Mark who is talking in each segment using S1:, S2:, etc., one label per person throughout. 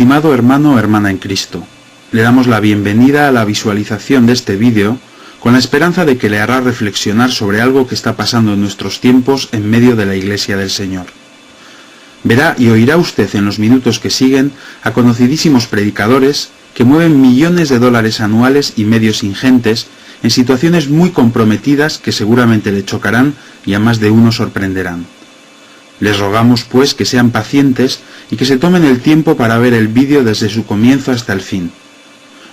S1: Estimado hermano o hermana en Cristo, le damos la bienvenida a la visualización de este vídeo con la esperanza de que le hará reflexionar sobre algo que está pasando en nuestros tiempos en medio de la Iglesia del Señor. Verá y oirá usted en los minutos que siguen a conocidísimos predicadores que mueven millones de dólares anuales y medios ingentes en situaciones muy comprometidas que seguramente le chocarán y a más de uno sorprenderán. Les rogamos, pues, que sean pacientes y que se tomen el tiempo para ver el vídeo desde su comienzo hasta el fin.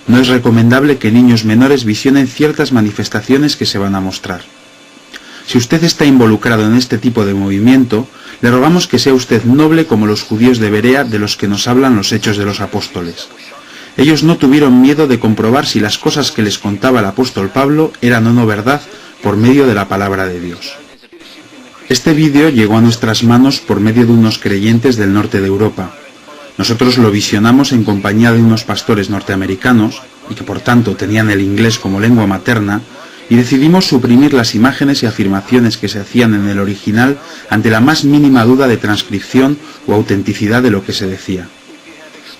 S1: No es recomendable que niños menores visionen ciertas manifestaciones que se van a mostrar. Si usted está involucrado en este tipo de movimiento, le rogamos que sea usted noble como los judíos de Berea de los que nos hablan los Hechos de los Apóstoles. Ellos no tuvieron miedo de comprobar si las cosas que les contaba el apóstol Pablo eran o no verdad por medio de la palabra de Dios. Este vídeo llegó a nuestras manos por medio de unos creyentes del norte de Europa. Nosotros lo visionamos en compañía de unos pastores norteamericanos, y que por tanto tenían el inglés como lengua materna, y decidimos suprimir las imágenes y afirmaciones que se hacían en el original ante la más mínima duda de transcripción o autenticidad de lo que se decía.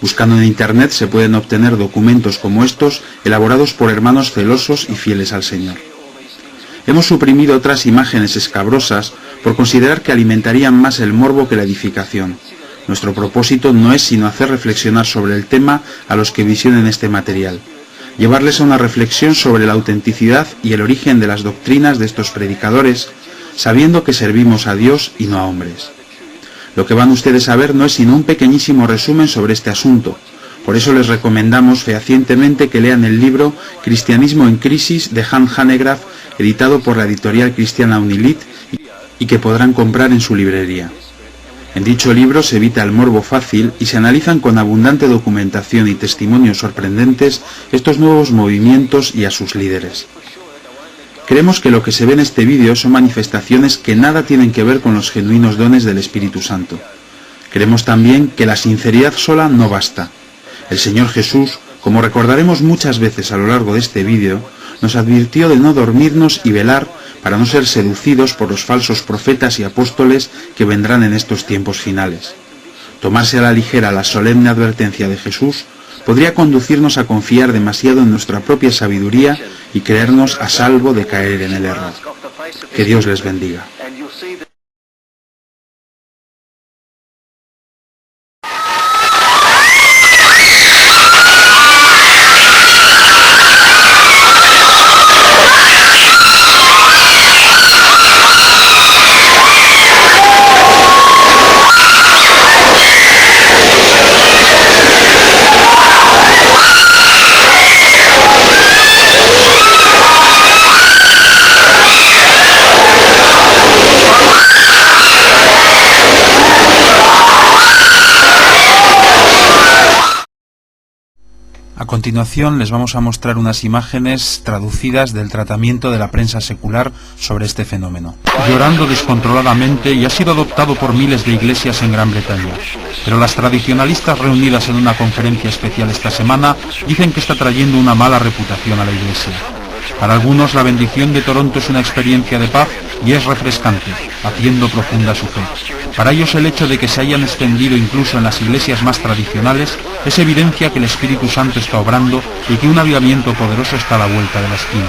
S1: Buscando en Internet se pueden obtener documentos como estos elaborados por hermanos celosos y fieles al Señor. Hemos suprimido otras imágenes escabrosas por considerar que alimentarían más el morbo que la edificación. Nuestro propósito no es sino hacer reflexionar sobre el tema a los que visionen este material, llevarles a una reflexión sobre la autenticidad y el origen de las doctrinas de estos predicadores, sabiendo que servimos a Dios y no a hombres. Lo que van ustedes a ver no es sino un pequeñísimo resumen sobre este asunto. Por eso les recomendamos fehacientemente que lean el libro Cristianismo en Crisis de Han Hanegraaff, editado por la editorial cristiana Unilit y que podrán comprar en su librería. En dicho libro se evita el morbo fácil y se analizan con abundante documentación y testimonios sorprendentes estos nuevos movimientos y a sus líderes. Creemos que lo que se ve en este vídeo son manifestaciones que nada tienen que ver con los genuinos dones del Espíritu Santo. Creemos también que la sinceridad sola no basta. El Señor Jesús, como recordaremos muchas veces a lo largo de este vídeo, nos advirtió de no dormirnos y velar para no ser seducidos por los falsos profetas y apóstoles que vendrán en estos tiempos finales. Tomarse a la ligera la solemne advertencia de Jesús podría conducirnos a confiar demasiado en nuestra propia sabiduría y creernos a salvo de caer en el error. Que Dios les bendiga.
S2: A continuación les vamos a mostrar unas imágenes traducidas del tratamiento de la prensa secular sobre este fenómeno. Llorando descontroladamente y ha sido adoptado por miles de iglesias en Gran Bretaña. Pero las tradicionalistas reunidas en una conferencia especial esta semana dicen que está trayendo una mala reputación a la iglesia. Para algunos la bendición de Toronto es una experiencia de paz y es refrescante, haciendo profunda su fe. Para ellos el hecho de que se hayan extendido incluso en las iglesias más tradicionales es evidencia que el Espíritu Santo está obrando y que un avivamiento poderoso está a la vuelta de la esquina.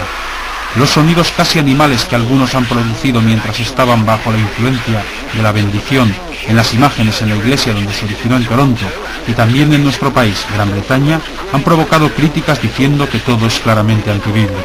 S2: Los sonidos casi animales que algunos han producido mientras estaban bajo la influencia de la bendición en las imágenes en la iglesia donde se originó en Toronto y también en nuestro país, Gran Bretaña, han provocado críticas diciendo que todo es claramente antibíblico.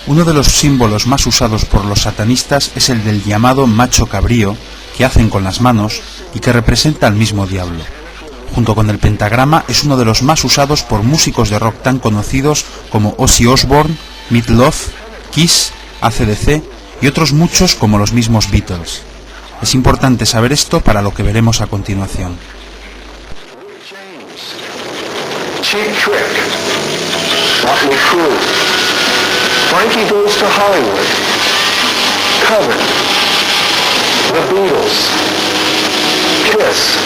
S2: Uno de los símbolos más usados por los satanistas es el del llamado macho cabrío, que hacen con las manos y que representa al mismo diablo. Junto con el pentagrama es uno de los más usados por músicos de rock tan conocidos como Ozzy Osbourne, Meat Loaf, Kiss, AC/DC y otros muchos como los mismos Beatles. Es importante saber esto para lo que veremos a continuación.
S3: Cheap Trick, Motley Crue, Frankie Goes to Hollywood, Coven, The Beatles, Kiss.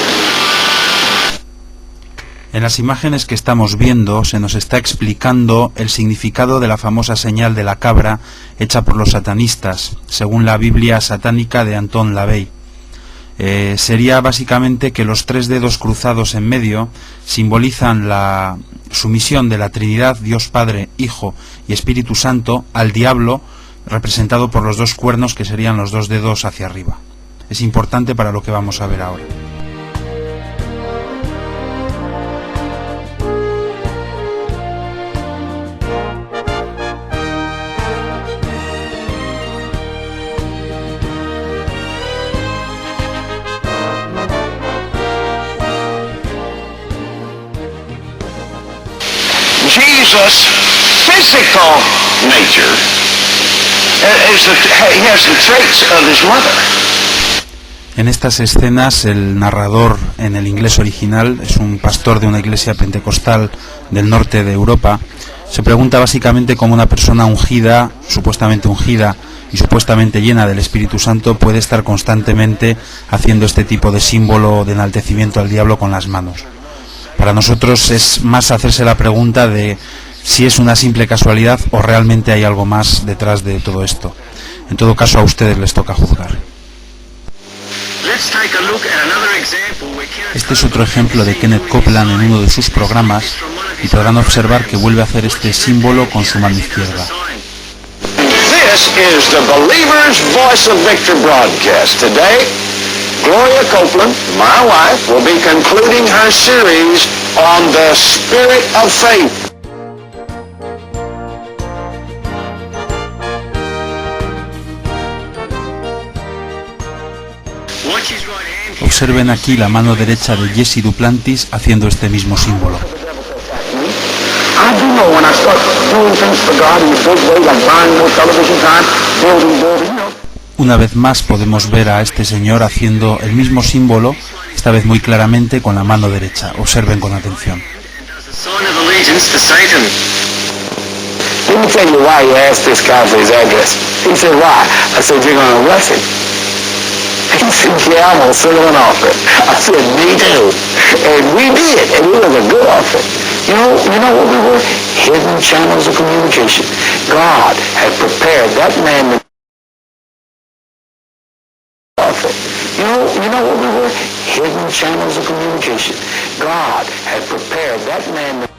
S2: En las imágenes que estamos viendo se nos está explicando el significado de la famosa señal de la cabra hecha por los satanistas, según la Biblia satánica de Anton LaVey. Sería básicamente que los 3 dedos cruzados en medio simbolizan la sumisión de la Trinidad, Dios Padre, Hijo y Espíritu Santo, al diablo, representado por los 2 cuernos que serían los 2 dedos hacia arriba. Es importante para lo que vamos a ver ahora.
S3: Jesus' physical nature he has the traits of his mother.
S2: En estas escenas el narrador en el inglés original es un pastor de una iglesia pentecostal del norte de Europa. Se pregunta básicamente cómo una persona ungida y supuestamente llena del Espíritu Santo puede estar constantemente haciendo este tipo de símbolo de enaltecimiento al diablo con las manos. Para nosotros es más hacerse la pregunta de si es una simple casualidad o realmente hay algo más detrás de todo esto. En todo caso, a ustedes les toca juzgar. Este es otro ejemplo de Kenneth Copeland en uno de sus programas y podrán observar que vuelve a hacer este símbolo con su mano izquierda.
S3: This is the Believer's Voice of Victor broadcast. Today, Gloria Copeland, my wife, will be concluding her series on the Spirit of Faith.
S2: Observen aquí la mano derecha de Jesse Duplantis haciendo este mismo símbolo. Una vez más podemos ver a este señor haciendo el mismo símbolo, esta vez muy claramente con la mano derecha. Observen con atención.
S3: Let me tell you why you asked this guy for his address. He said, why? I said, you're going to bless him. He said, yeah, I'm going to send him an offering. I said, me too. And we did, and it was a good offering. You know what we were? Hidden channels of communication. God had prepared that man to offering. You know what we were? Hidden channels of communication. God had prepared that man to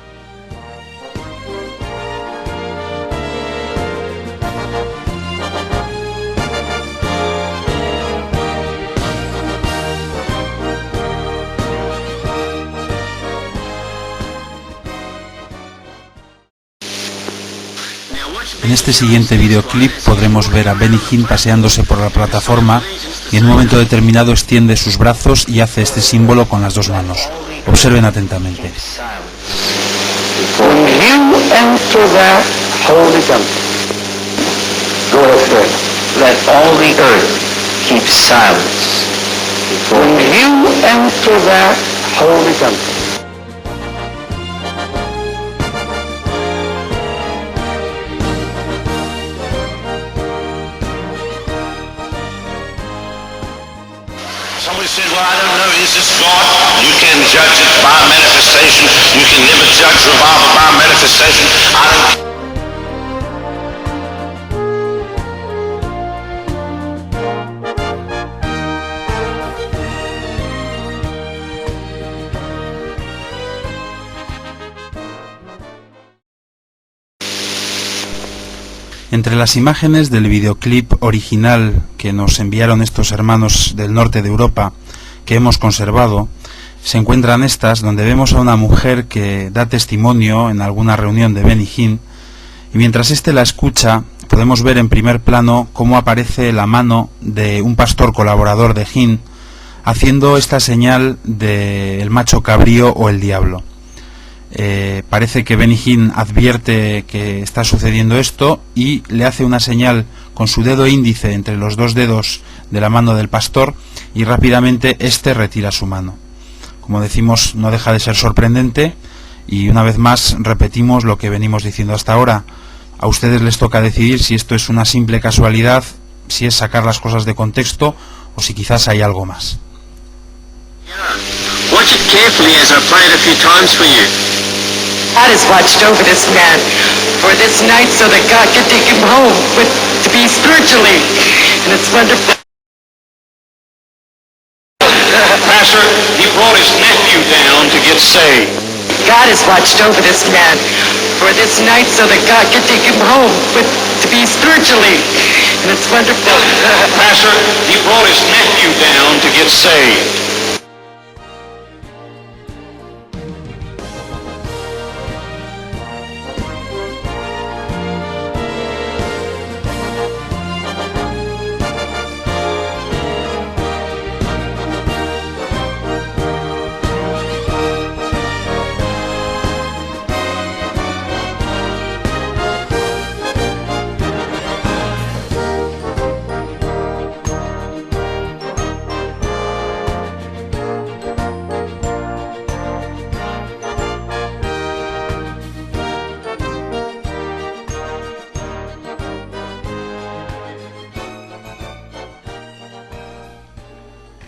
S2: En este siguiente videoclip podremos ver a Benny Hinn paseándose por la plataforma y en un momento determinado extiende sus brazos y hace este símbolo con las 2 manos. Observen atentamente.
S3: When you enter that holy temple, go ahead, let all the earth keep silence. When you enter that holy temple,
S4: somebody said, well, I don't know, is this God? You can judge it by manifestation. You can never judge revival by manifestation. I don't...
S2: Entre las imágenes del videoclip original que nos enviaron estos hermanos del norte de Europa, que hemos conservado, se encuentran estas, donde vemos a una mujer que da testimonio en alguna reunión de Benny Hinn, y mientras éste la escucha, podemos ver en primer plano cómo aparece la mano de un pastor colaborador de Hinn, haciendo esta señal del macho cabrío o el diablo. Parece que Benny Hinn advierte que está sucediendo esto y le hace una señal con su dedo índice entre los dos dedos de la mano del pastor y rápidamente éste retira su mano. Como decimos, no deja de ser sorprendente y una vez más repetimos lo que venimos diciendo hasta ahora. A ustedes les toca decidir si esto es una simple casualidad, si es sacar las cosas de contexto o si quizás hay algo más.
S5: Watch it carefully as I play it a few times for you.
S6: God has watched over this man for this night so that God can take him home to be spiritually. And it's wonderful.
S4: Pastor, he brought his nephew down to get saved.
S6: God has watched over this man for this night so that God can take him home to be spiritually. And it's wonderful.
S4: Pastor, he brought his nephew down to get saved.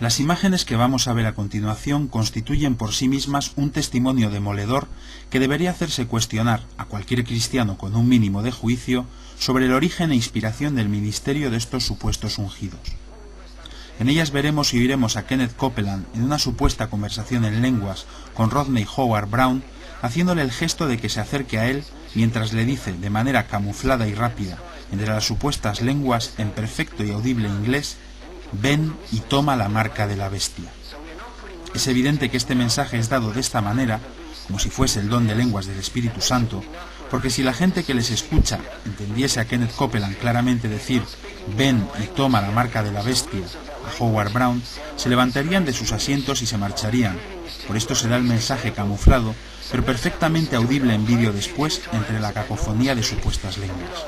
S2: Las imágenes que vamos a ver a continuación constituyen por sí mismas un testimonio demoledor que debería hacerse cuestionar a cualquier cristiano con un mínimo de juicio sobre el origen e inspiración del ministerio de estos supuestos ungidos. En ellas veremos y oiremos a Kenneth Copeland en una supuesta conversación en lenguas con Rodney Howard Brown, haciéndole el gesto de que se acerque a él mientras le dice de manera camuflada y rápida entre las supuestas lenguas en perfecto y audible inglés: ven y toma la marca de la bestia. Es evidente que este mensaje es dado de esta manera, como si fuese el don de lenguas del Espíritu Santo, porque si la gente que les escucha entendiese a Kenneth Copeland claramente decir ven y toma la marca de la bestia a Howard Brown, se levantarían de sus asientos y se marcharían. Por esto se da el mensaje camuflado, pero perfectamente audible en vídeo después entre la cacofonía de supuestas lenguas.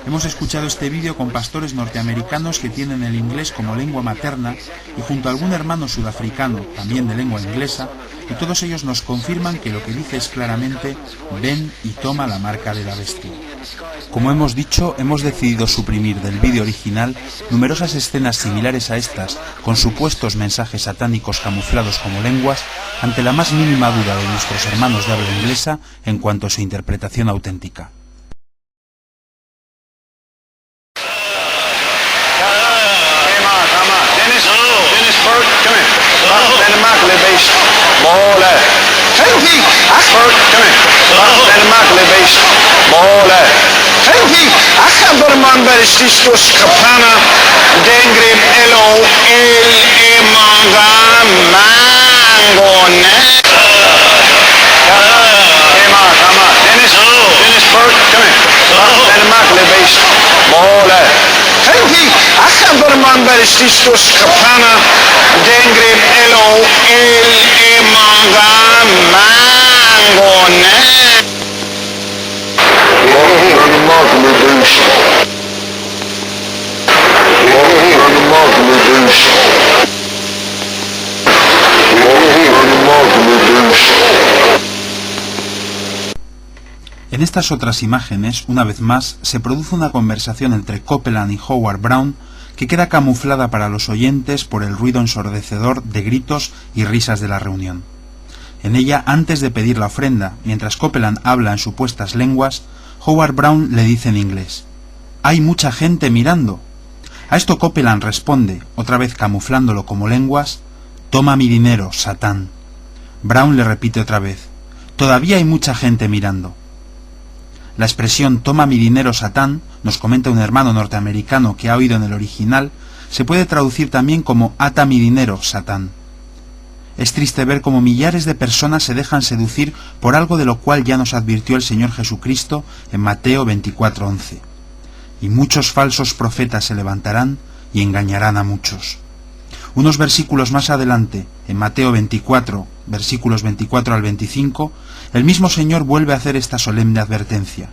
S2: Hemos escuchado este vídeo con pastores norteamericanos que tienen el inglés como lengua materna y junto a algún hermano sudafricano, también de lengua inglesa, y todos ellos nos confirman que lo que dice es claramente ven y toma la marca de la bestia. Como hemos dicho, hemos decidido suprimir del vídeo original numerosas escenas similares a estas, con supuestos mensajes satánicos camuflados como lenguas, ante la más mínima duda de nuestros hermanos de habla inglesa en cuanto a su interpretación auténtica. En estas otras imágenes, una vez más, se produce una conversación entre Copeland y Howard Brown que queda camuflada para los oyentes por el ruido ensordecedor de gritos y risas de la reunión. En ella, antes de pedir la ofrenda, mientras Copeland habla en supuestas lenguas, Howard Brown le dice en inglés: «Hay mucha gente mirando». A esto Copeland responde, otra vez camuflándolo como lenguas: «Toma mi dinero, Satán». Brown le repite otra vez: «Todavía hay mucha gente mirando». La expresión «toma mi dinero, Satán», nos comenta un hermano norteamericano que ha oído en el original, se puede traducir también como «ata mi dinero, Satán». Es triste ver cómo millares de personas se dejan seducir por algo de lo cual ya nos advirtió el Señor Jesucristo en Mateo 24:11. Y muchos falsos profetas se levantarán y engañarán a muchos. Unos versículos más adelante, en Mateo 24, versículos 24 al 25, el mismo Señor vuelve a hacer esta solemne advertencia: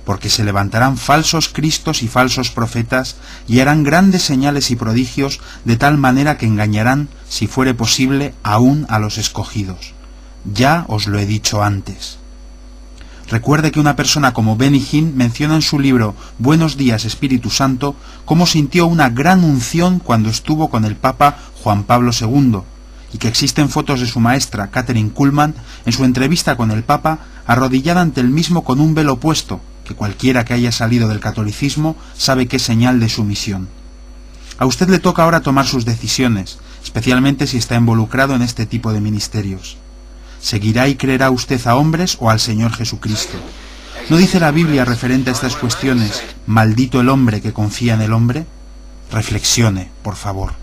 S2: porque se levantarán falsos cristos y falsos profetas, y harán grandes señales y prodigios, de tal manera que engañarán, si fuere posible, aún a los escogidos. Ya os lo he dicho antes. Recuerde que una persona como Benny Hinn menciona en su libro Buenos días, Espíritu Santo, cómo sintió una gran unción cuando estuvo con el Papa Juan Pablo II, y que existen fotos de su maestra, Catherine Kuhlman, en su entrevista con el Papa, arrodillada ante el mismo con un velo puesto, que cualquiera que haya salido del catolicismo sabe que es señal de sumisión. A usted le toca ahora tomar sus decisiones, especialmente si está involucrado en este tipo de ministerios. ¿Seguirá y creerá usted a hombres o al Señor Jesucristo? ¿No dice la Biblia referente a estas cuestiones, maldito el hombre que confía en el hombre? Reflexione, por favor.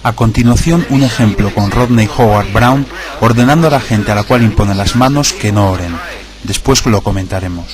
S2: A continuación, un ejemplo con Rodney Howard Brown ordenando a la gente a la cual impone las manos que no oren. Después lo comentaremos.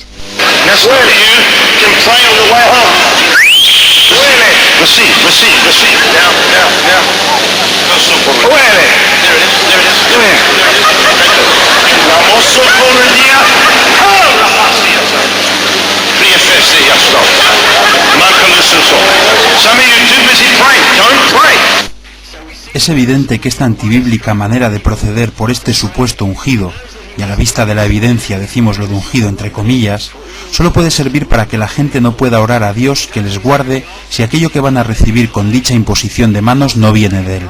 S2: Es evidente que esta antibíblica manera de proceder por este supuesto ungido, y a la vista de la evidencia decimos lo de ungido entre comillas, solo puede servir para que la gente no pueda orar a Dios que les guarde si aquello que van a recibir con dicha imposición de manos no viene de Él.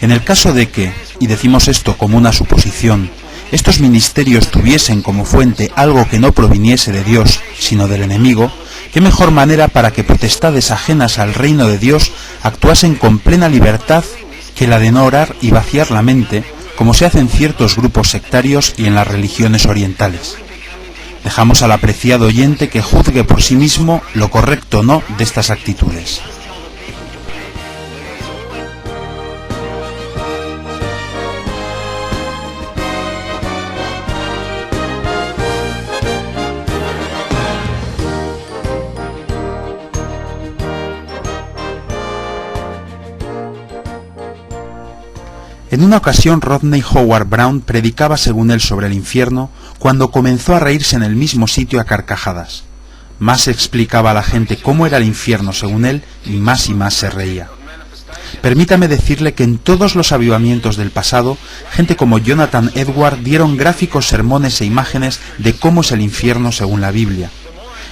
S2: En el caso de que, y decimos esto como una suposición, estos ministerios tuviesen como fuente algo que no proviniese de Dios, sino del enemigo, ¿qué mejor manera para que potestades ajenas al reino de Dios actuasen con plena libertad que la de no orar y vaciar la mente, como se hace en ciertos grupos sectarios y en las religiones orientales? Dejamos al apreciado oyente que juzgue por sí mismo lo correcto o no de estas actitudes. En una ocasión Rodney Howard Brown predicaba según él sobre el infierno cuando comenzó a reírse en el mismo sitio a carcajadas. Más explicaba a la gente cómo era el infierno según él y más se reía. Permítame decirle que en todos los avivamientos del pasado, gente como Jonathan Edwards dieron gráficos sermones e imágenes de cómo es el infierno según la Biblia.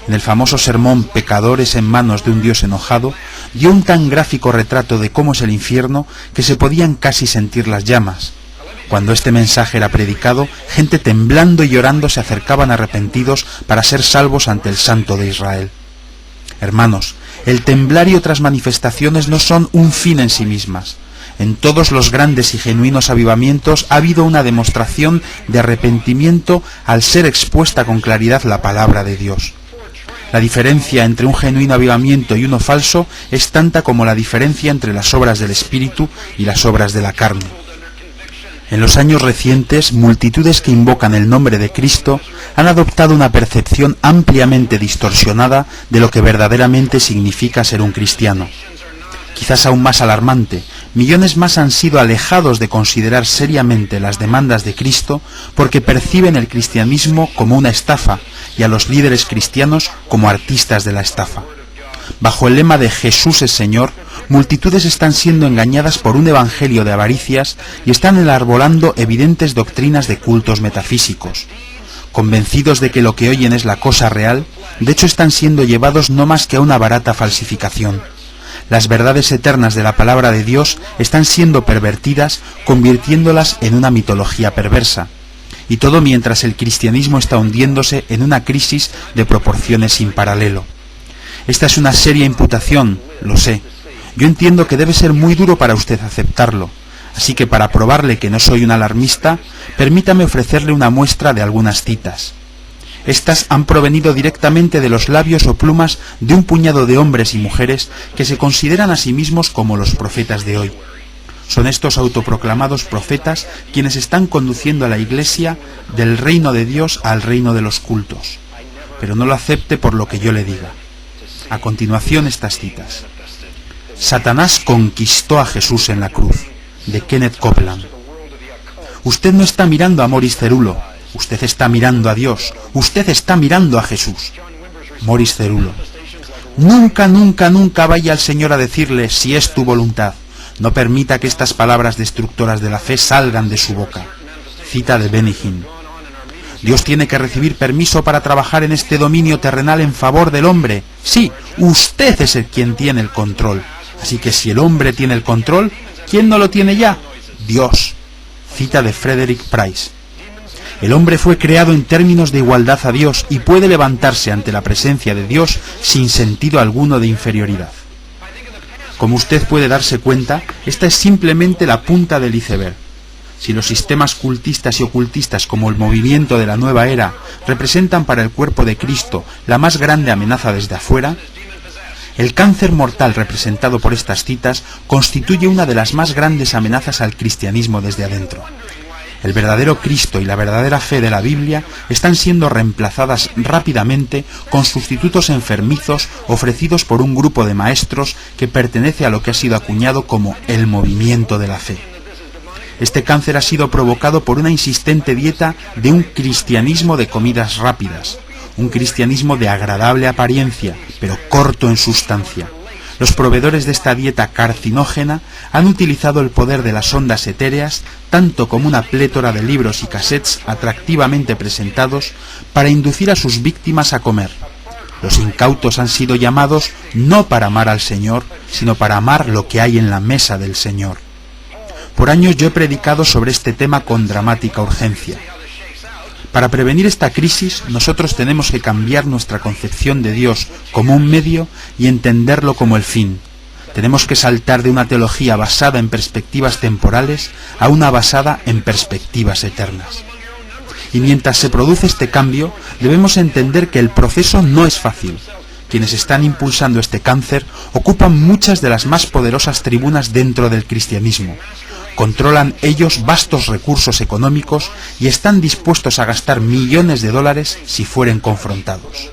S2: En el famoso sermón Pecadores en manos de un Dios enojado, dio un tan gráfico retrato de cómo es el infierno que se podían casi sentir las llamas. Cuando este mensaje era predicado, gente temblando y llorando se acercaban arrepentidos para ser salvos ante el Santo de Israel. Hermanos, el temblar y otras manifestaciones no son un fin en sí mismas. En todos los grandes y genuinos avivamientos ha habido una demostración de arrepentimiento al ser expuesta con claridad la palabra de Dios. La diferencia entre un genuino avivamiento y uno falso es tanta como la diferencia entre las obras del Espíritu y las obras de la carne. En los años recientes, multitudes que invocan el nombre de Cristo han adoptado una percepción ampliamente distorsionada de lo que verdaderamente significa ser un cristiano. Quizás aún más alarmante, millones más han sido alejados de considerar seriamente las demandas de Cristo porque perciben el cristianismo como una estafa y a los líderes cristianos como artistas de la estafa. Bajo el lema de Jesús es Señor, multitudes están siendo engañadas por un evangelio de avaricias y están enarbolando evidentes doctrinas de cultos metafísicos. convencidos de que lo que oyen es la cosa real, de hecho están siendo llevados no más que a una barata falsificación. Las verdades eternas de la palabra de Dios están siendo pervertidas, convirtiéndolas en una mitología perversa. Y todo mientras el cristianismo está hundiéndose en una crisis de proporciones sin paralelo. Esta es una seria imputación, lo sé. Yo entiendo que debe ser muy duro para usted aceptarlo. Así que para probarle que no soy un alarmista, permítame ofrecerle una muestra de algunas citas. Estas han provenido directamente de los labios o plumas de un puñado de hombres y mujeres que se consideran a sí mismos como los profetas de hoy. Son estos autoproclamados profetas quienes están conduciendo a la Iglesia del reino de Dios al reino de los cultos. Pero no lo acepte por lo que yo le diga. A continuación estas citas. Satanás conquistó a Jesús en la cruz, de Kenneth Copeland. Usted no está mirando a Morris Cerullo, usted está mirando a Dios, usted está mirando a Jesús. Morris Cerullo. Nunca, nunca, nunca vaya al Señor a decirle si es tu voluntad. No permita que estas palabras destructoras de la fe salgan de su boca. Cita de Benny Hinn. Dios tiene que recibir permiso para trabajar en este dominio terrenal en favor del hombre. Sí, usted es el quien tiene el control. Así que si el hombre tiene el control, ¿quién no lo tiene ya? Dios. Cita de Frederick Price. El hombre fue creado en términos de igualdad a Dios y puede levantarse ante la presencia de Dios sin sentido alguno de inferioridad. Como usted puede darse cuenta, esta es simplemente la punta del iceberg. Si los sistemas cultistas y ocultistas como el movimiento de la nueva era representan para el cuerpo de Cristo la más grande amenaza desde afuera, el cáncer mortal representado por estas citas constituye una de las más grandes amenazas al cristianismo desde adentro. El verdadero Cristo y la verdadera fe de la Biblia están siendo reemplazadas rápidamente con sustitutos enfermizos ofrecidos por un grupo de maestros que pertenece a lo que ha sido acuñado como el movimiento de la fe. Este cáncer ha sido provocado por una insistente dieta de un cristianismo de comidas rápidas, un cristianismo de agradable apariencia, pero corto en sustancia. Los proveedores de esta dieta carcinógena han utilizado el poder de las ondas etéreas, tanto como una plétora de libros y cassettes atractivamente presentados, para inducir a sus víctimas a comer. Los incautos han sido llamados no para amar al Señor, sino para amar lo que hay en la mesa del Señor. Por años yo he predicado sobre este tema con dramática urgencia. Para prevenir esta crisis, nosotros tenemos que cambiar nuestra concepción de Dios como un medio y entenderlo como el fin. Tenemos que saltar de una teología basada en perspectivas temporales a una basada en perspectivas eternas. Y mientras se produce este cambio, debemos entender que el proceso no es fácil. Quienes están impulsando este cáncer ocupan muchas de las más poderosas tribunas dentro del cristianismo. Controlan ellos vastos recursos económicos y están dispuestos a gastar millones de dólares si fueren confrontados.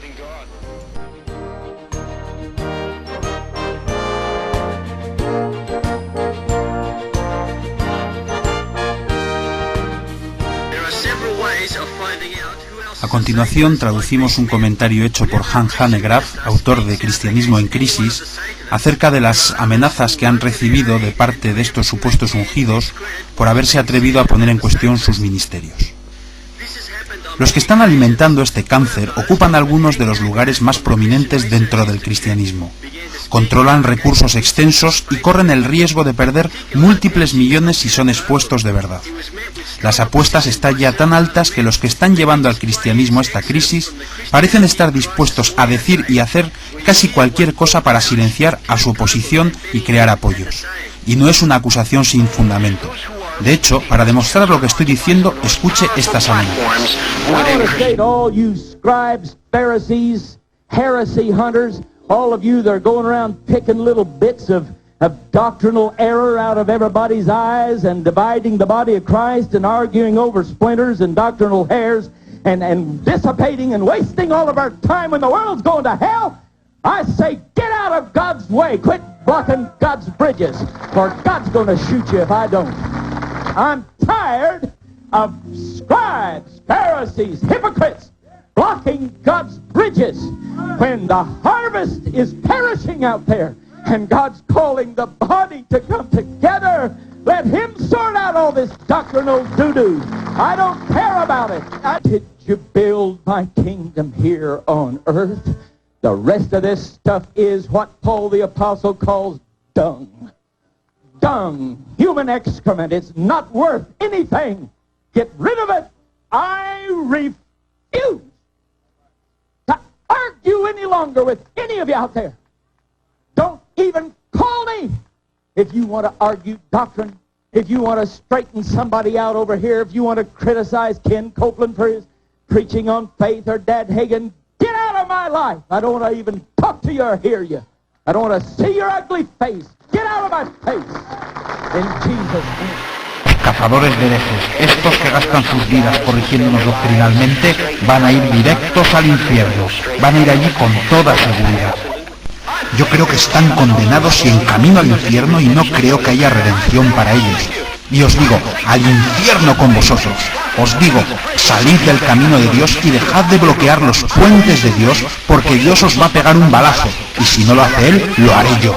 S2: A continuación traducimos un comentario hecho por Hans Hanegraaff, autor de Cristianismo en Crisis, acerca de las amenazas que han recibido de parte de estos supuestos ungidos por haberse atrevido a poner en cuestión sus ministerios. Los que están alimentando este cáncer ocupan algunos de los lugares más prominentes dentro del cristianismo. Controlan recursos extensos y corren el riesgo de perder múltiples millones si son expuestos de verdad. Las apuestas están ya tan altas que los que están llevando al cristianismo a esta crisis parecen estar dispuestos a decir y hacer casi cualquier cosa para silenciar a su oposición y crear apoyos. Y no es una acusación sin fundamento. De hecho, para demostrar lo que estoy diciendo, escuche estas amenazas.
S7: All of you that are going around picking little bits of doctrinal error out of everybody's eyes and dividing the body of Christ and arguing over splinters and doctrinal hairs and dissipating and wasting all of our time when the world's going to hell, I say get out of God's way. Quit blocking God's bridges, for God's going to shoot you if I don't. I'm tired of scribes, Pharisees, hypocrites, blocking God's bridges when the harvest is perishing out there and God's calling the body to come together. Let Him sort out all this doctrinal doo-doo. I don't care about it. Did you build my kingdom here on earth? The rest of this stuff is what Paul the Apostle calls dung. Dung. Human excrement. It's not worth anything. Get rid of it. I refuse to argue any longer with any of you out there. Don't even call me if you want to argue doctrine, if you want to straighten somebody out over here, if you want to criticize Ken Copeland for his preaching on faith or Dad Hagen. Get out of my life. I don't want to even talk to you or hear you. I don't want to see your ugly face. Get out of my face. In Jesus' name.
S2: Cazadores de herejes, estos que gastan sus vidas corrigiéndonos doctrinalmente, van a ir directos al infierno. Van a ir allí con toda seguridad. Yo creo que están condenados y en camino al infierno y no creo que haya redención para ellos. Y os digo, al infierno con vosotros. Os digo, salid del camino de Dios y dejad de bloquear los puentes de Dios, porque Dios os va a pegar un balazo, y si no lo hace Él, lo haré yo.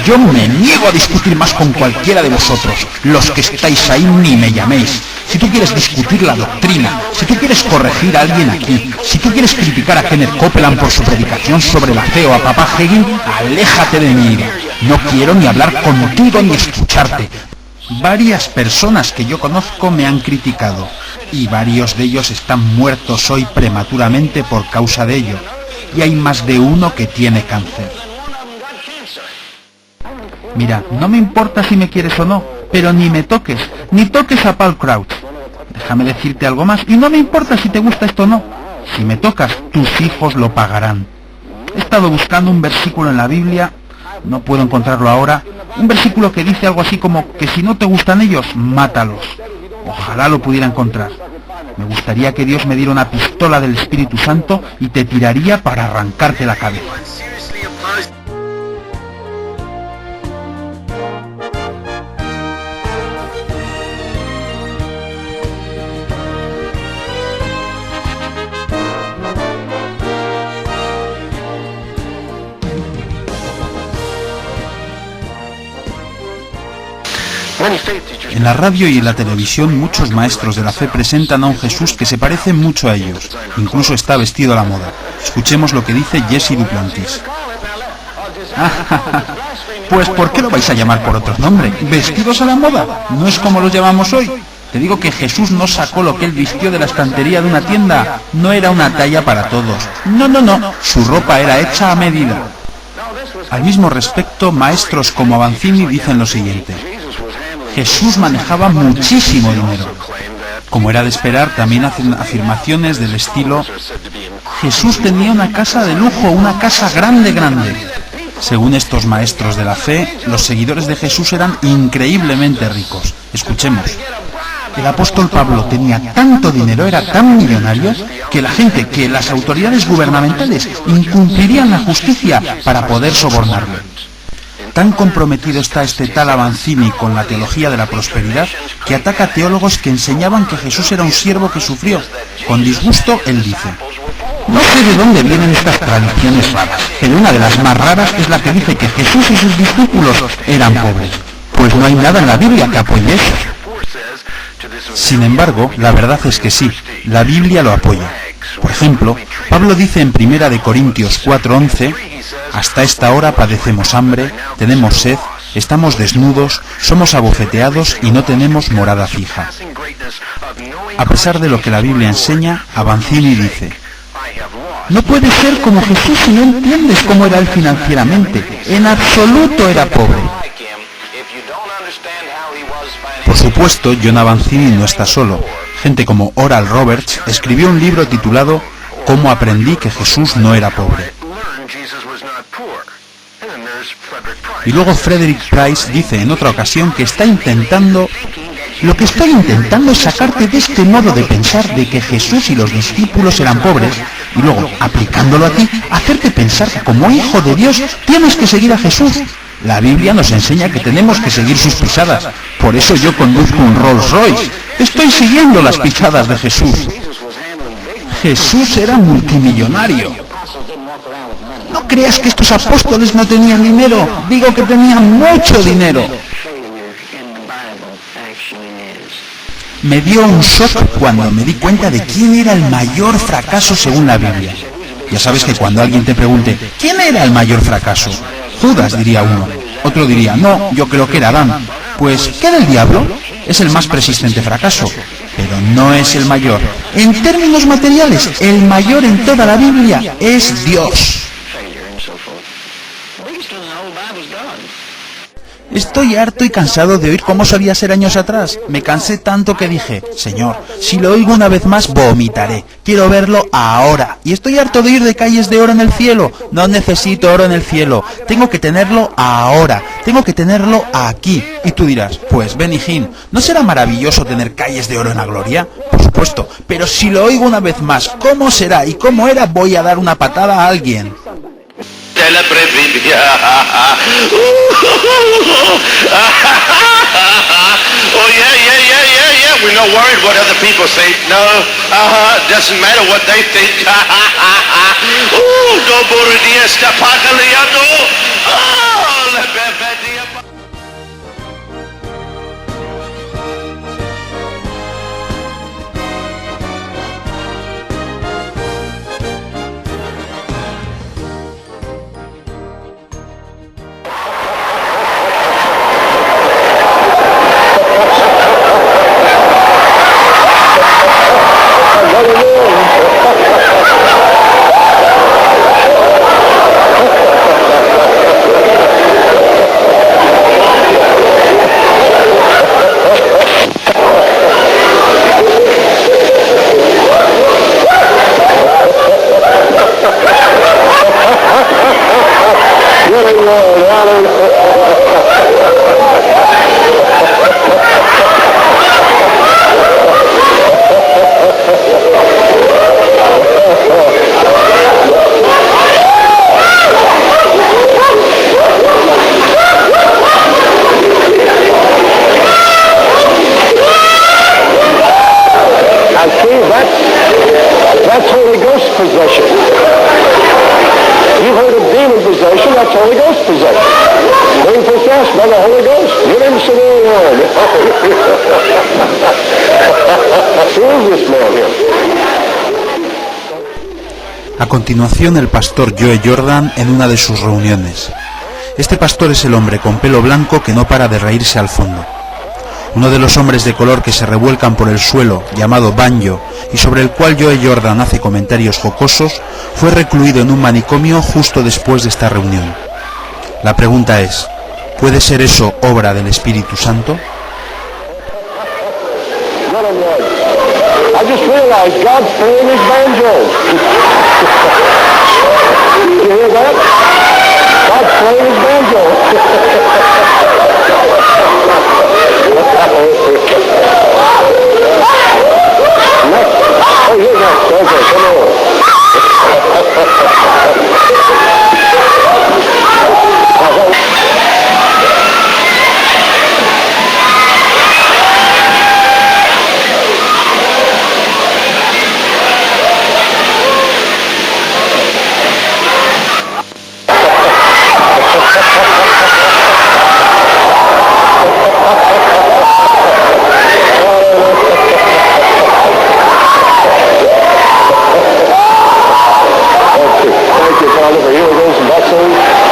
S2: Yo me niego a discutir más con cualquiera de vosotros. Los que estáis ahí ni me llaméis. Si tú quieres discutir la doctrina, si tú quieres corregir a alguien aquí, si tú quieres criticar a Kenneth Copeland por su predicación sobre la fe o a Papá Hagin, aléjate de mi ira. No quiero ni hablar contigo ni escucharte. Varias personas que yo conozco me han criticado, y varios de ellos están muertos hoy prematuramente por causa de ello, y hay más de uno que tiene cáncer. Mira, no me importa si me quieres o no, pero ni me toques, ni toques a Paul Crouch. Déjame decirte algo más, y no me importa si te gusta esto o no. Si me tocas, tus hijos lo pagarán. He estado buscando un versículo en la Biblia, no puedo encontrarlo ahora, un versículo que dice algo así como que si no te gustan ellos, mátalos. Ojalá lo pudiera encontrar. Me gustaría que Dios me diera una pistola del Espíritu Santo y te tiraría para arrancarte la cabeza. En la radio y en la televisión muchos maestros de la fe presentan a un Jesús que se parece mucho a ellos, incluso está vestido a la moda. Escuchemos lo que dice Jesse Duplantis. Pues ¿por qué lo vais a llamar por otro nombre? ¿Vestidos a la moda? ¿No es como los llamamos hoy? Te digo que Jesús no sacó lo que él vistió de la estantería de una tienda. No era una talla para todos. No. Su ropa era hecha a medida. Al mismo respecto, maestros como Avanzini dicen lo siguiente. Jesús manejaba muchísimo dinero. Como era de esperar, también hacen afirmaciones del estilo: Jesús tenía una casa de lujo, una casa grande. Según estos maestros de la fe, los seguidores de Jesús eran increíblemente ricos. Escuchemos. El apóstol Pablo tenía tanto dinero, era tan millonario, que la gente, que las autoridades gubernamentales incumplirían la justicia para poder sobornarlo. Tan comprometido está este tal Avanzini con la teología de la prosperidad que ataca a teólogos que enseñaban que Jesús era un siervo que sufrió. Con disgusto, él dice: no sé de dónde vienen estas tradiciones raras, pero una de las más raras es la que dice que Jesús y sus discípulos eran pobres. Pues no hay nada en la Biblia que apoye eso. Sin embargo, la verdad es que sí, la Biblia lo apoya. Por ejemplo, Pablo dice en 1 Corintios 4:11: hasta esta hora padecemos hambre, tenemos sed, estamos desnudos, somos abofeteados y no tenemos morada fija. A pesar de lo que la Biblia enseña, Avanzini dice: no puedes ser como Jesús si no entiendes cómo era él financieramente. En absoluto era pobre. Por supuesto, John Avanzini no está solo. Gente como Oral Roberts escribió un libro titulado ¿Cómo aprendí que Jesús no era pobre? Y luego Frederick Price dice en otra ocasión que lo que estoy intentando es sacarte de este modo de pensar de que Jesús y los discípulos eran pobres, y luego, aplicándolo a ti, hacerte pensar que como hijo de Dios tienes que seguir a Jesús. La Biblia nos enseña que tenemos que seguir sus pisadas. Por eso yo conduzco un Rolls Royce. Estoy siguiendo las pisadas de Jesús. Jesús era multimillonario. No creas que estos apóstoles no tenían dinero. Digo que tenían mucho dinero. Me dio un shock cuando me di cuenta de quién era el mayor fracaso según la Biblia. Ya sabes que cuando alguien te pregunte, ¿quién era el mayor fracaso? Judas, diría uno. Otro diría, no, yo creo que era Adán. Pues, ¿qué del diablo? Es el más persistente fracaso, pero no es el mayor. En términos materiales, el mayor en toda la Biblia es Dios. Estoy harto y cansado de oír cómo solía ser años atrás. Me cansé tanto que dije, Señor, si lo oigo una vez más, vomitaré. Quiero verlo ahora. Y estoy harto de ir de calles de oro en el cielo. No necesito oro en el cielo. Tengo que tenerlo ahora. Tengo que tenerlo aquí. Y tú dirás, pues Benny Hinn, ¿no será maravilloso tener calles de oro en la gloria? Por supuesto. Pero si lo oigo una vez más, ¿cómo será y cómo era? Voy a dar una patada a alguien.
S4: Celebre Biblia. Oh yeah. We're not worried what other people say. No, doesn't matter what they think. No boridia sta pagaliano. La bevedia.
S3: That's Holy Ghost possession. You've heard of demon possession, that's Holy Ghost possession. Being possessed by the Holy Ghost. Give him some more wine. Who is this man here?
S2: A continuación, el pastor Joe Jordan en una de sus reuniones. Este pastor es el hombre con pelo blanco que no para de reírse al fondo. Uno de los hombres de color que se revuelcan por el suelo, llamado Banjo, y sobre el cual Joe Jordan hace comentarios jocosos, fue recluido en un manicomio justo después de esta reunión. La pregunta es, ¿puede ser eso obra del Espíritu Santo?
S3: I just realized God's playing his banjo. You hear that? God's playing his banjo. Oh, you're next. Okay, come on.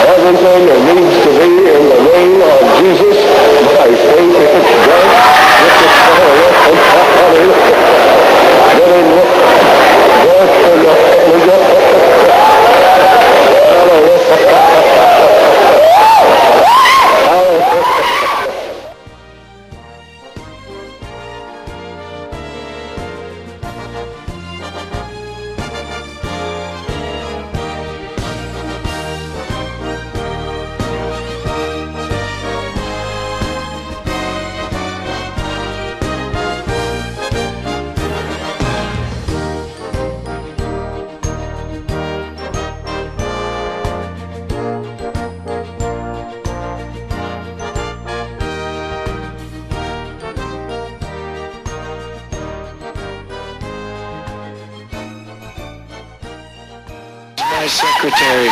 S3: Everything that needs to be in the name of Jesus, by faith it's done. My secretary.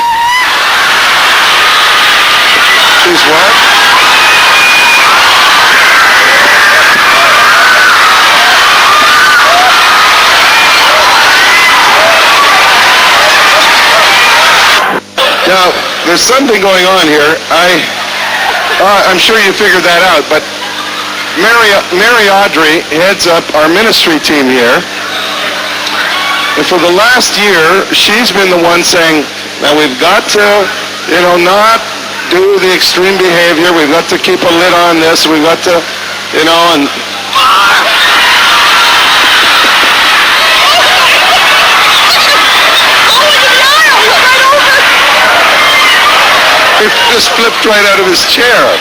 S3: She's what?
S8: Now, there's something going on here. I'm sure you figured that out, but Mary Audrey heads up our ministry team here. And for the last year, she's been the one saying, now we've got to, not do the extreme behavior. We've got to keep a lid on this. We've got to, and... He just flipped right out of his chair.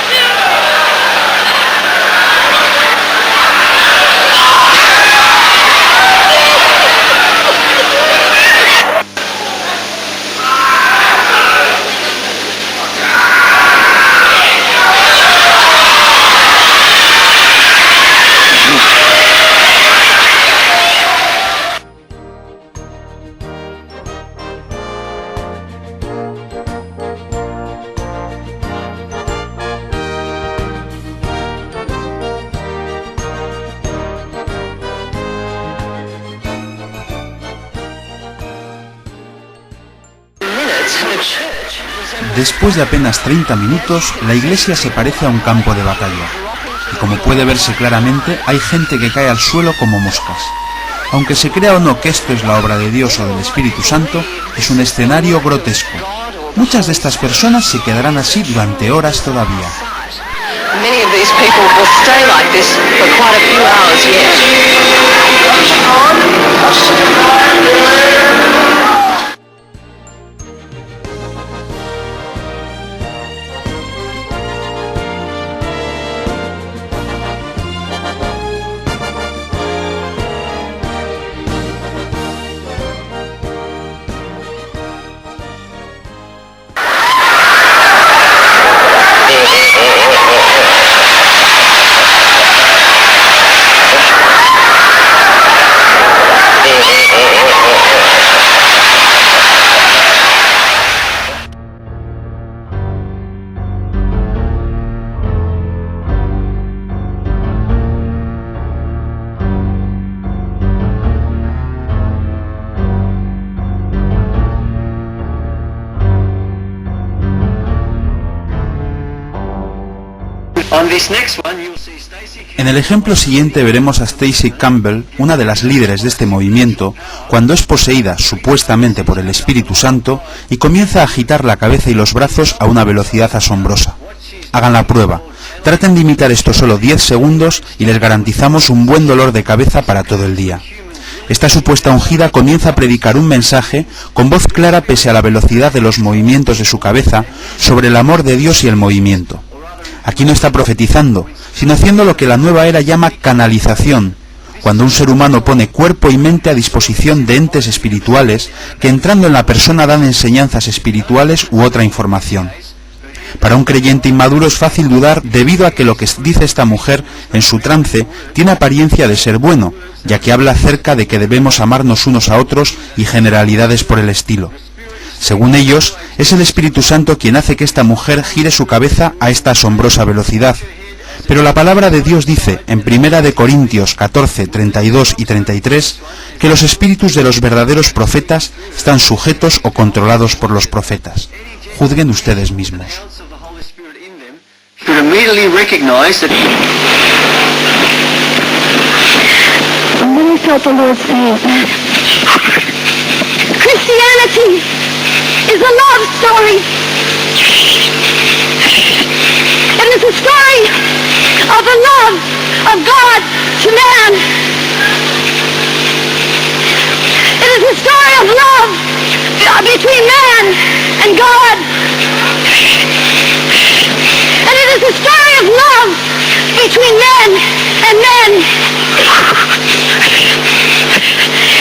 S2: Después de apenas 30 minutos, la iglesia se parece a un campo de batalla. Y como puede verse claramente, hay gente que cae al suelo como moscas. Aunque se crea o no que esto es la obra de Dios o del Espíritu Santo, es un escenario grotesco. Muchas de estas personas se quedarán así durante horas todavía.
S6: Many of these people will stay like this for quite a few hours yet.
S2: En el ejemplo siguiente veremos a Stacy Campbell, una de las líderes de este movimiento, cuando es poseída supuestamente por el Espíritu Santo y comienza a agitar la cabeza y los brazos a una velocidad asombrosa. Hagan la prueba, traten de imitar esto solo 10 segundos y les garantizamos un buen dolor de cabeza para todo el día. Esta supuesta ungida comienza a predicar un mensaje con voz clara pese a la velocidad de los movimientos de su cabeza sobre el amor de Dios y el movimiento. Aquí no está profetizando, sino haciendo lo que la nueva era llama canalización, cuando un ser humano pone cuerpo y mente a disposición de entes espirituales que entrando en la persona dan enseñanzas espirituales u otra información. Para un creyente inmaduro es fácil dudar debido a que lo que dice esta mujer en su trance tiene apariencia de ser bueno, ya que habla acerca de que debemos amarnos unos a otros y generalidades por el estilo. Según ellos, es el Espíritu Santo quien hace que esta mujer gire su cabeza a esta asombrosa velocidad. Pero la palabra de Dios dice, en 1 Corintios 14, 32 y 33, que los espíritus de los verdaderos profetas están sujetos o controlados por los profetas. Juzguen ustedes mismos.
S9: Christianity is a love story. It is a story of the love of God to man. It is a story of love between man and God. And it is a story of love between men and men.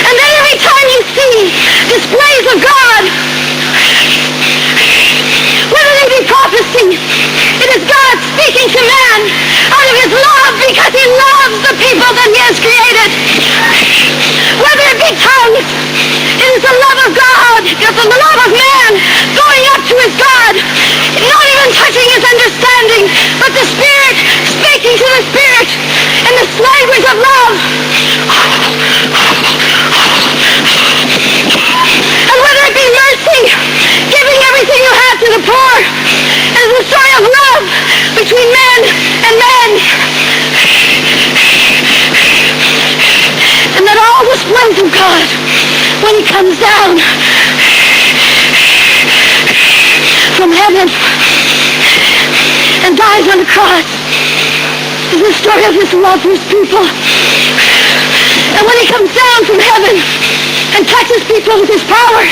S9: And then every time you see displays of God, whether they be prophecy, it is God speaking to man out of his love because he loves the people that he has created. Whether it be tongues, it is the love of God, it's the love of man going up to his God, not even touching his understanding, but the Spirit speaking to the Spirit in this language of love. And whether it be mercy, giving everything you dies on the cross is the story of his love for his people. And when he comes down from heaven and touches people with his power,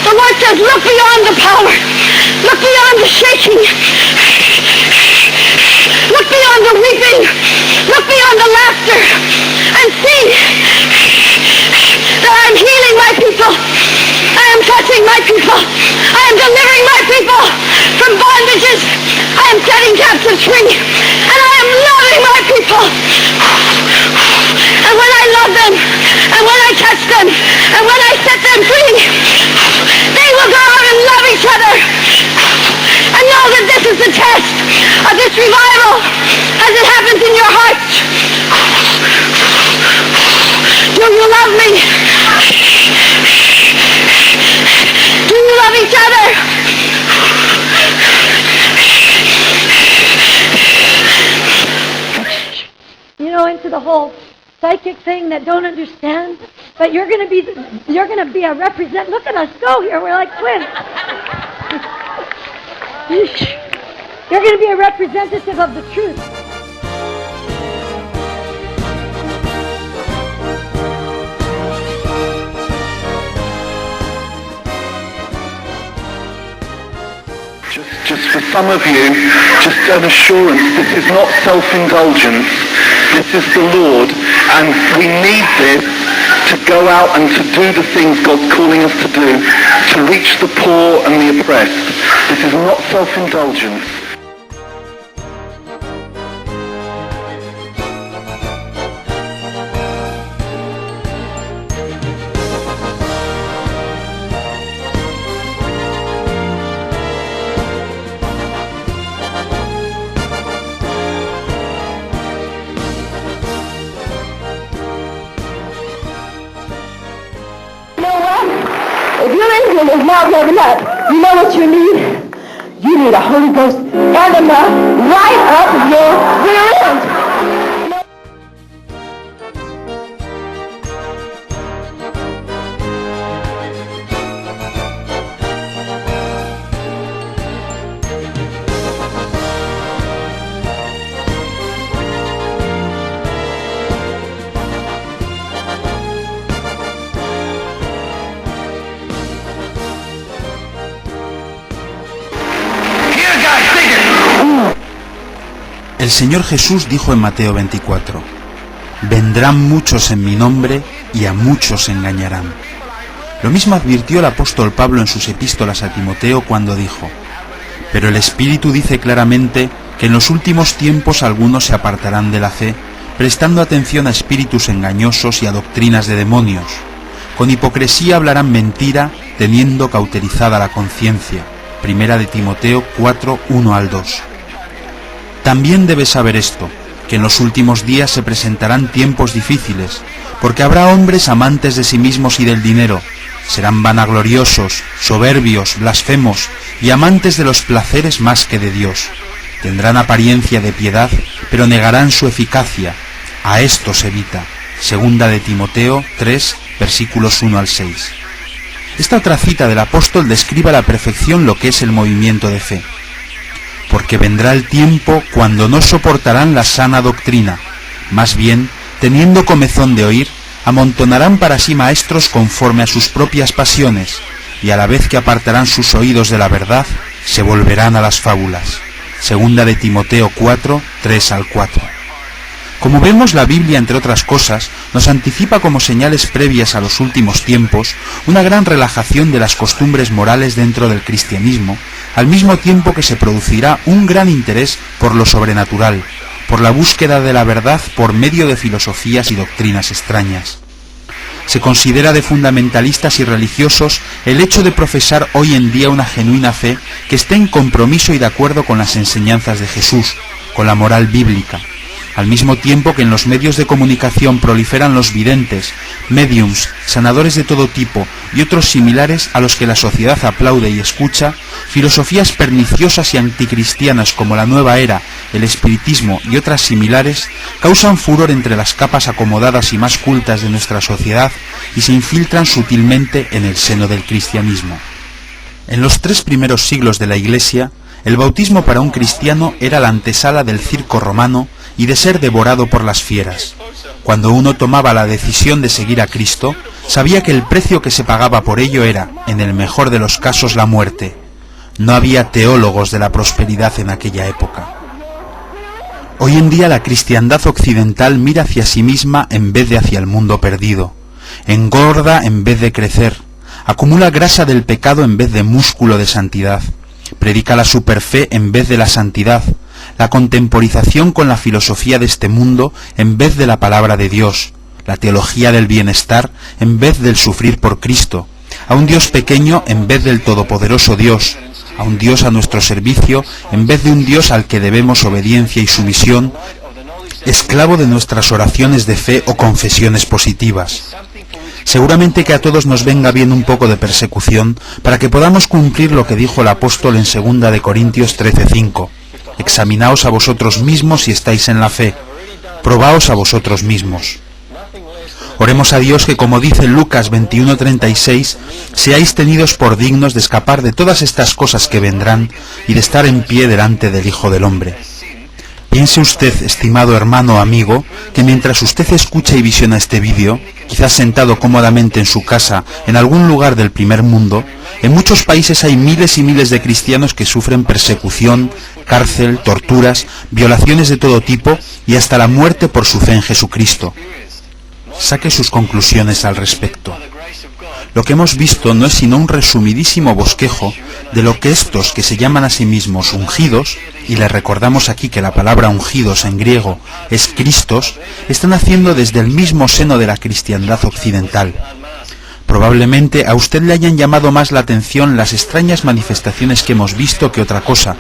S9: the Lord says, look beyond the power. Look beyond the shaking. Look beyond the weeping. Look beyond the laughter. And see that I am healing my people. I am touching my people. I am delivering my people from bondages. I am setting captives free. And I am loving my people. And when I love them, and when I touch them, and when I set them free, they will go out and love each other. And know that this is the test of this revival as it happens in your hearts. Do you love me? Do you love each other? You know, into the whole psychic thing that don't understand, but you're going to be a represent. Look at us go here. We're like twins. You're going to be a representative of the truth.
S8: Just for some of you, just an assurance, this is not self-indulgence, this is the Lord, and we need this to go out and to do the things God's calling us to do, to reach the poor and the oppressed. This is not self-indulgence.
S9: If your engine is not revving up, you know what you need? You need a Holy Ghost enema right up your rear end.
S2: El Señor Jesús dijo en Mateo 24, vendrán muchos en mi nombre y a muchos engañarán. Lo mismo advirtió el apóstol Pablo en sus epístolas a Timoteo cuando dijo, pero el Espíritu dice claramente que en los últimos tiempos algunos se apartarán de la fe, prestando atención a espíritus engañosos y a doctrinas de demonios. Con hipocresía hablarán mentira, teniendo cauterizada la conciencia. Primera de Timoteo 4, 1 al 2. También debes saber esto, que en los últimos días se presentarán tiempos difíciles, porque habrá hombres amantes de sí mismos y del dinero, serán vanagloriosos, soberbios, blasfemos y amantes de los placeres más que de Dios. Tendrán apariencia de piedad, pero negarán su eficacia. A estos evita. Segunda de Timoteo 3, versículos 1 al 6. Esta otra cita del apóstol describe a la perfección lo que es el movimiento de fe. Porque vendrá el tiempo cuando no soportarán la sana doctrina, más bien, teniendo comezón de oír, amontonarán para sí maestros conforme a sus propias pasiones, y a la vez que apartarán sus oídos de la verdad, se volverán a las fábulas. Segunda de Timoteo 4, 3 al 4. Como vemos, la Biblia, entre otras cosas, nos anticipa como señales previas a los últimos tiempos una gran relajación de las costumbres morales dentro del cristianismo, al mismo tiempo que se producirá un gran interés por lo sobrenatural, por la búsqueda de la verdad por medio de filosofías y doctrinas extrañas. Se considera de fundamentalistas y religiosos el hecho de profesar hoy en día una genuina fe que esté en compromiso y de acuerdo con las enseñanzas de Jesús, con la moral bíblica. Al mismo tiempo que en los medios de comunicación proliferan los videntes, médiums, sanadores de todo tipo y otros similares a los que la sociedad aplaude y escucha, filosofías perniciosas y anticristianas como la nueva era, el espiritismo y otras similares causan furor entre las capas acomodadas y más cultas de nuestra sociedad y se infiltran sutilmente en el seno del cristianismo. En los 3 primeros siglos de la Iglesia, El bautismo para un cristiano era la antesala del circo romano y de ser devorado por las fieras. Cuando uno tomaba la decisión de seguir a Cristo, sabía que el precio que se pagaba por ello era, en el mejor de los casos, la muerte. No había teólogos de la prosperidad en aquella época. Hoy en día la cristiandad occidental mira hacia sí misma en vez de hacia el mundo perdido. Engorda en vez de crecer. Acumula grasa del pecado en vez de músculo de santidad. Predica la superfe en vez de la santidad, la contemporización con la filosofía de este mundo en vez de la palabra de Dios, la teología del bienestar en vez del sufrir por Cristo, a un Dios pequeño en vez del todopoderoso Dios, a un Dios a nuestro servicio en vez de un Dios al que debemos obediencia y sumisión, esclavo de nuestras oraciones de fe o confesiones positivas. Seguramente que a todos nos venga bien un poco de persecución para que podamos cumplir lo que dijo el apóstol en 2 de Corintios 13:5. Examinaos a vosotros mismos si estáis en la fe. Probaos a vosotros mismos. Oremos a Dios que, como dice Lucas 21:36, seáis tenidos por dignos de escapar de todas estas cosas que vendrán y de estar en pie delante del Hijo del Hombre. Piense usted, estimado hermano o amigo, que mientras usted escucha y visiona este vídeo, quizás sentado cómodamente en su casa, en algún lugar del primer mundo, en muchos países hay miles y miles de cristianos que sufren persecución, cárcel, torturas, violaciones de todo tipo y hasta la muerte por su fe en Jesucristo. Saque sus conclusiones al respecto. Lo que hemos visto no es sino un resumidísimo bosquejo de lo que estos que se llaman a sí mismos ungidos, y les recordamos aquí que la palabra ungidos en griego es Cristos, están haciendo desde el mismo seno de la cristiandad occidental. Probablemente a usted le hayan llamado más la atención las extrañas manifestaciones que hemos visto que otra cosa,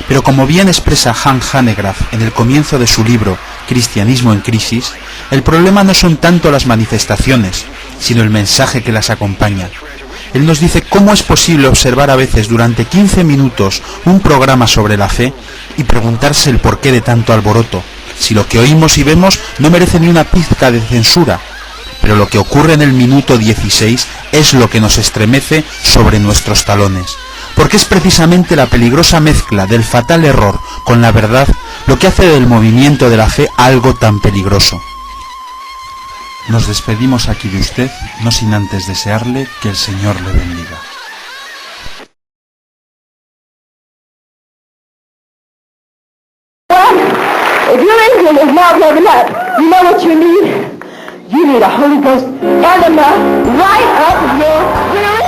S2: pero como bien expresa Hans Hanegraaff en el comienzo de su libro Cristianismo en crisis, el problema no son tanto las manifestaciones, sino el mensaje que las acompaña. Él nos dice cómo es posible observar a veces durante 15 minutos un programa sobre la fe y preguntarse el porqué de tanto alboroto, si lo que oímos y vemos no merece ni una pizca de censura. Pero lo que ocurre en el minuto 16 es lo que nos estremece sobre nuestros talones, porque es precisamente la peligrosa mezcla del fatal error con la verdad lo que hace del movimiento de la fe algo tan peligroso. Nos despedimos aquí de usted, no sin antes desearle que el Señor le bendiga.
S9: If your engine is not revving up, you know what you need? You need a Holy Ghost enema right up your rear